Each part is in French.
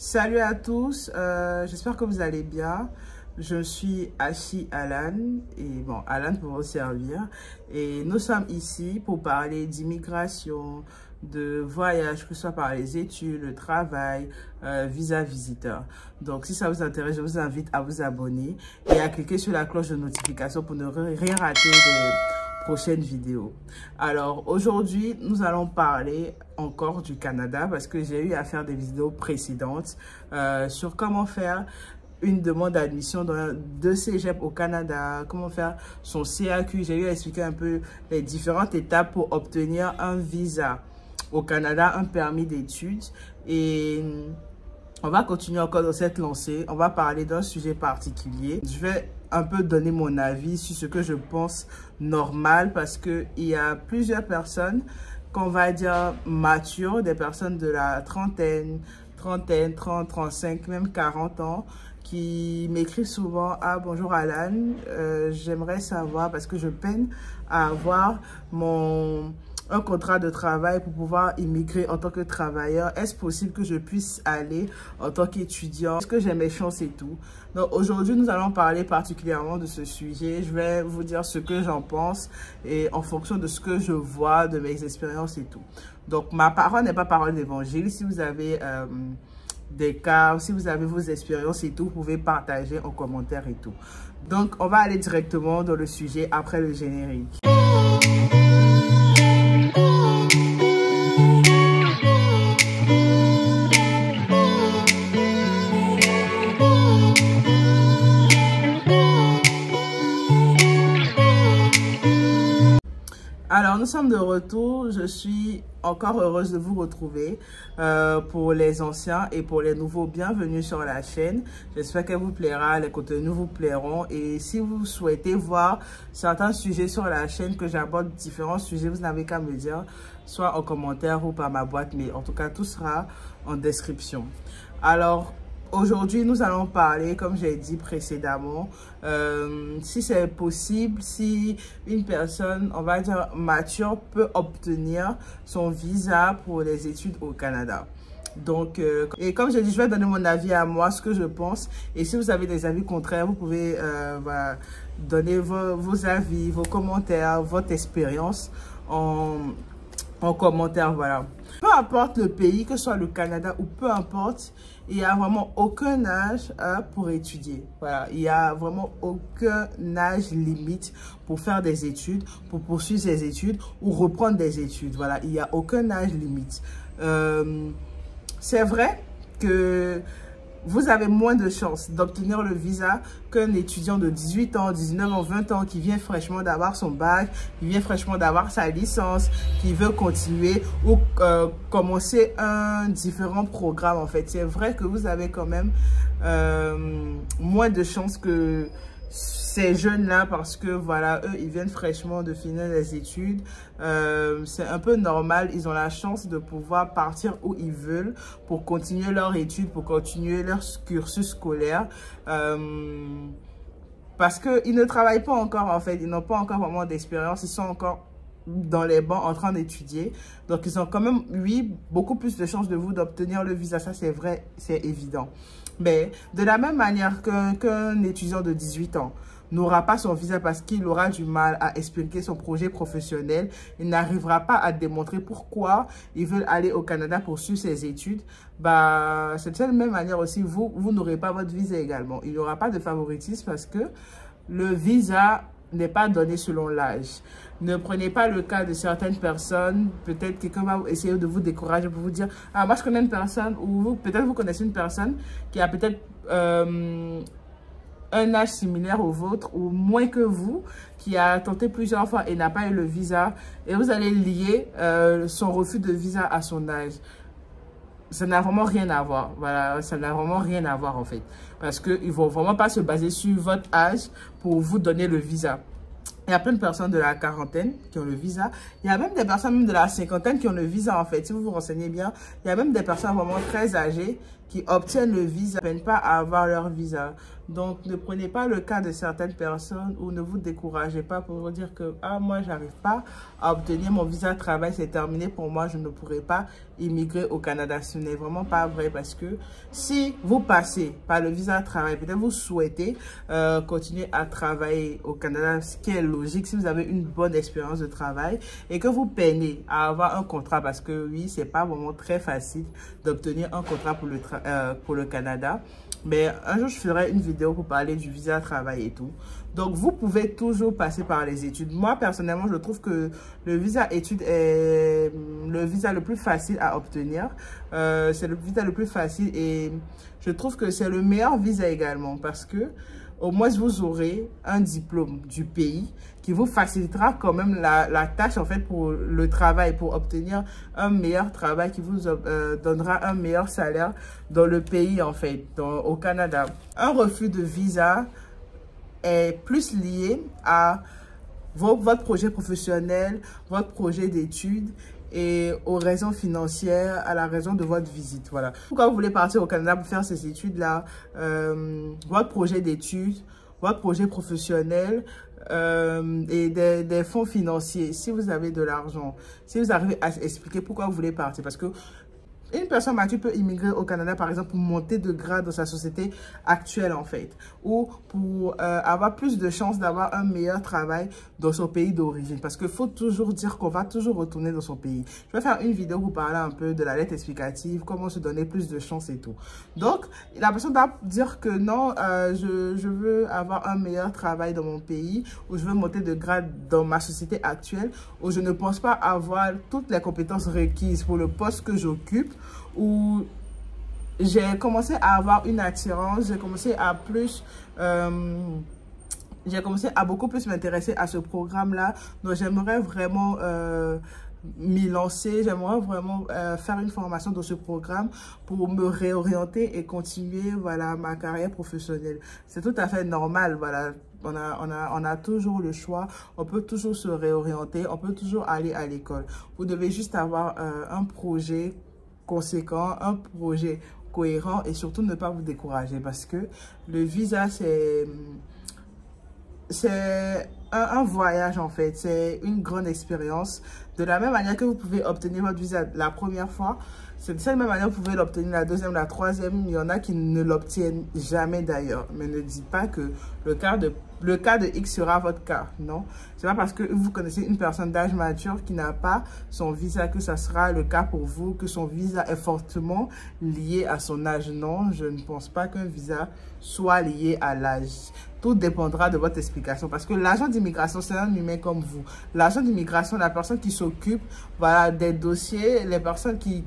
Salut à tous, j'espère que vous allez bien. Je suis Ashi Alan et bon, Alan pour vous servir. Et nous sommes ici pour parler d'immigration, de voyage, que ce soit par les études, le travail, visa visiteur. Donc si ça vous intéresse, je vous invite à vous abonner et à cliquer sur la cloche de notification pour ne rien rater des prochaines vidéos. Alors aujourd'hui, nous allons parler encore du Canada parce que j'ai eu à faire des vidéos précédentes sur comment faire une demande d'admission de cégep au Canada, comment faire son CAQ. J'ai eu à expliquer un peu les différentes étapes pour obtenir un visa au Canada, un permis d'études. Et on va continuer encore dans cette lancée. On va parler d'un sujet particulier. Je vais un peu donner mon avis sur ce que je pense normal parce qu'il y a plusieurs personnes qu'on va dire matures, des personnes de la trentaine, 30, 35, même 40 ans, qui m'écrivent souvent « Ah, bonjour Alan, j'aimerais savoir parce que je peine à avoir un contrat de travail pour pouvoir immigrer en tant que travailleur. Est-ce possible que je puisse aller en tant qu'étudiant? Est-ce que j'ai mes chances et tout? » Donc aujourd'hui, nous allons parler particulièrement de ce sujet. Je vais vous dire ce que j'en pense et en fonction de ce que je vois, de mes expériences et tout. Donc ma parole n'est pas parole d'évangile. Si vous avez des cas, si vous avez vos expériences et tout, vous pouvez partager en commentaire et tout. Donc on va aller directement dans le sujet après le générique. Alors, nous sommes de retour. Je suis encore heureuse de vous retrouver pour les anciens et pour les nouveaux. Bienvenue sur la chaîne. J'espère qu'elle vous plaira, les contenus vous plairont. Et si vous souhaitez voir certains sujets sur la chaîne, que j'aborde différents sujets, vous n'avez qu'à me dire, soit en commentaire ou par ma boîte mail. En tout cas, tout sera en description. Alors, aujourd'hui, nous allons parler, comme j'ai dit précédemment, si c'est possible, si une personne, on va dire mature, peut obtenir son visa pour les études au Canada. Donc, et comme je dis, je vais donner mon avis à moi, ce que je pense. Et si vous avez des avis contraires, vous pouvez voilà, donner vos avis, vos commentaires, votre expérience en commentaire, voilà. Peu importe le pays, que ce soit le Canada ou peu importe, il n'y a vraiment aucun âge pour étudier. Voilà, il n'y a vraiment aucun âge limite pour faire des études, pour poursuivre ses études ou reprendre des études. Voilà, il n'y a aucun âge limite. C'est vrai que vous avez moins de chances d'obtenir le visa qu'un étudiant de 18 ans, 19 ans, 20 ans qui vient fraîchement d'avoir son bac, qui vient fraîchement d'avoir sa licence, qui veut continuer ou commencer un différent programme en fait. C'est vrai que vous avez quand même moins de chances que ces jeunes-là parce que voilà, eux, ils viennent fraîchement de finir les études. C'est un peu normal. Ils ont la chance de pouvoir partir où ils veulent pour continuer leurs études, pour continuer leur cursus scolaire. Parce qu'ils ne travaillent pas encore, en fait. Ils n'ont pas encore vraiment d'expérience. Ils sont encore dans les bancs en train d'étudier. Donc, ils ont quand même, oui, beaucoup plus de chances de vous d'obtenir le visa. Ça, c'est vrai, c'est évident. Mais de la même manière qu'un étudiant de 18 ans n'aura pas son visa parce qu'il aura du mal à expliquer son projet professionnel, il n'arrivera pas à démontrer pourquoi il veut aller au Canada pour suivre ses études, bah, c'est de la même manière aussi, vous n'aurez pas votre visa également. Il n'y aura pas de favoritisme parce que le visa n'est pas donné selon l'âge. Ne prenez pas le cas de certaines personnes. Peut-être quelqu'un va essayer de vous décourager pour vous dire « Ah, moi je connais une personne » ou peut-être vous connaissez une personne qui a peut-être un âge similaire au vôtre ou moins que vous, qui a tenté plusieurs fois et n'a pas eu le visa. Et vous allez lier son refus de visa à son âge. Ça n'a vraiment rien à voir. Voilà, ça n'a vraiment rien à voir en fait. Parce qu'ils ne vont vraiment pas se baser sur votre âge pour vous donner le visa. Il y a plein de personnes de la quarantaine qui ont le visa. Il y a même des personnes même de la cinquantaine qui ont le visa en fait. Si vous vous renseignez bien, il y a même des personnes vraiment très âgées qui obtiennent le visa ne peinent pas à avoir leur visa. Donc, ne prenez pas le cas de certaines personnes ou ne vous découragez pas pour vous dire que « Ah, moi, j'arrive pas à obtenir mon visa de travail, c'est terminé pour moi, je ne pourrai pas immigrer au Canada. » Ce n'est vraiment pas vrai parce que si vous passez par le visa de travail, peut-être vous souhaitez continuer à travailler au Canada, ce qui est logique si vous avez une bonne expérience de travail et que vous peinez à avoir un contrat parce que oui, c'est pas vraiment très facile d'obtenir un contrat pour le Canada. Mais un jour, je ferai une vidéo pour parler du visa de travail et tout. Donc, vous pouvez toujours passer par les études. Moi, personnellement, je trouve que le visa études est le visa le plus facile à obtenir. C'est le visa le plus facile et je trouve que c'est le meilleur visa également parce que au moins vous aurez un diplôme du pays qui vous facilitera quand même la tâche en fait pour le travail, pour obtenir un meilleur travail qui vous donnera un meilleur salaire dans le pays en fait, au Canada. Un refus de visa est plus lié à votre projet professionnel, votre projet d'études et aux raisons financières, à la raison de votre visite. Voilà. Pourquoi vous voulez partir au Canada pour faire ces études-là, votre projet d'études, votre projet professionnel et des fonds financiers, si vous avez de l'argent, si vous arrivez à expliquer pourquoi vous voulez partir. Parce que une personne mature peut immigrer au Canada, par exemple, pour monter de grade dans sa société actuelle, en fait. Ou pour avoir plus de chances d'avoir un meilleur travail dans son pays d'origine. Parce qu'il faut toujours dire qu'on va toujours retourner dans son pays. Je vais faire une vidéo pour parler un peu de la lettre explicative, comment se donner plus de chances et tout. Donc, la personne doit dire que non, je veux avoir un meilleur travail dans mon pays, ou je veux monter de grade dans ma société actuelle, ou je ne pense pas avoir toutes les compétences requises pour le poste que j'occupe, où j'ai commencé à avoir une attirance, j'ai commencé à beaucoup plus m'intéresser à ce programme-là. Donc, j'aimerais vraiment m'y lancer, j'aimerais vraiment faire une formation dans ce programme pour me réorienter et continuer voilà, ma carrière professionnelle. C'est tout à fait normal, voilà. On a toujours le choix, on peut toujours se réorienter, on peut toujours aller à l'école. Vous devez juste avoir un projet conséquent, un projet cohérent et surtout ne pas vous décourager parce que le visa c'est un voyage en fait, c'est une grande expérience. De la même manière que vous pouvez obtenir votre visa la première fois, c'est de cette même manière que vous pouvez l'obtenir la deuxième, la troisième. Il y en a qui ne l'obtiennent jamais d'ailleurs. Mais ne dites pas que le cas de X sera votre cas. Non, c'est pas parce que vous connaissez une personne d'âge mature qui n'a pas son visa que ça sera le cas pour vous, que son visa est fortement lié à son âge. Non, je ne pense pas qu'un visa soit lié à l'âge. Tout dépendra de votre explication parce que l'agent d'immigration, c'est un humain comme vous. L'agent d'immigration, la personne qui s'occupe voilà, des dossiers, les personnes qui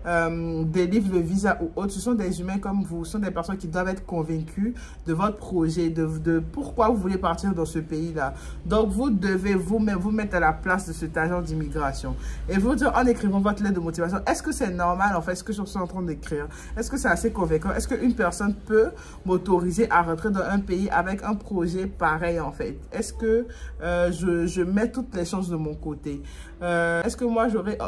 délivrent le visa ou autre, ce sont des humains comme vous. Ce sont des personnes qui doivent être convaincues de votre projet, de pourquoi vous voulez partir dans ce pays-là. Donc, vous devez vous-même vous mettre à la place de cet agent d'immigration et vous dire en écrivant votre lettre de motivation, est-ce que c'est normal en fait ce que je suis en train d'écrire? Est-ce que c'est assez convaincant? Est-ce qu'une personne peut m'autoriser à rentrer dans un pays avec un projet pareil en fait? Est-ce que je mets toutes les chances de mon côté? Est-ce que moi j'aurais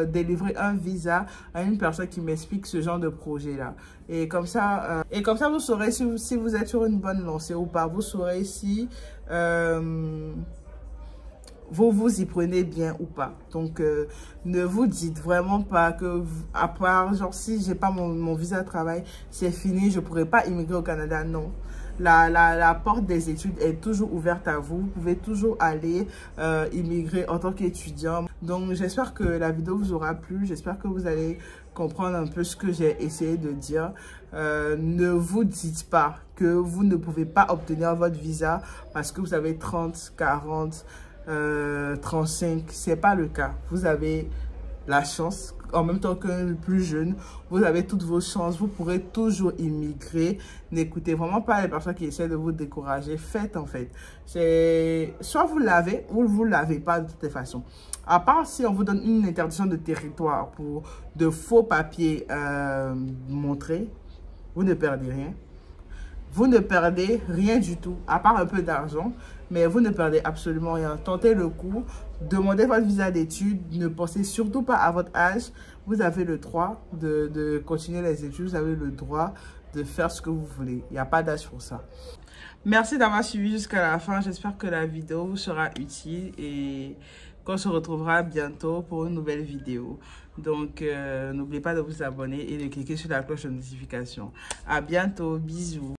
délivré un visa à une personne qui m'explique ce genre de projet là? Et comme ça vous saurez si vous êtes sur une bonne lancée ou pas. Vous saurez si vous vous y prenez bien ou pas. Donc, ne vous dites vraiment pas que, à part, genre, si j'ai pas mon visa de travail, c'est fini, je pourrais pas immigrer au Canada. Non. La porte des études est toujours ouverte à vous. Vous pouvez toujours aller immigrer en tant qu'étudiant. Donc, j'espère que la vidéo vous aura plu. J'espère que vous allez comprendre un peu ce que j'ai essayé de dire. Ne vous dites pas que vous ne pouvez pas obtenir votre visa parce que vous avez 30, 40, 35. C'est pas le cas. Vous avez la chance. En même temps qu'un plus jeune, vous avez toutes vos chances, vous pourrez toujours immigrer. N'écoutez vraiment pas les personnes qui essaient de vous décourager. Faites en fait. Soit vous l'avez ou vous ne l'avez pas de toute façon. À part si on vous donne une interdiction de territoire pour de faux papiers montrés, vous ne perdez rien. Vous ne perdez rien du tout, à part un peu d'argent, mais vous ne perdez absolument rien. Tentez le coup, demandez votre visa d'études. Ne pensez surtout pas à votre âge. Vous avez le droit de continuer les études. Vous avez le droit de faire ce que vous voulez. Il n'y a pas d'âge pour ça. Merci d'avoir suivi jusqu'à la fin. J'espère que la vidéo vous sera utile et qu'on se retrouvera bientôt pour une nouvelle vidéo. Donc, n'oubliez pas de vous abonner et de cliquer sur la cloche de notification. À bientôt. Bisous.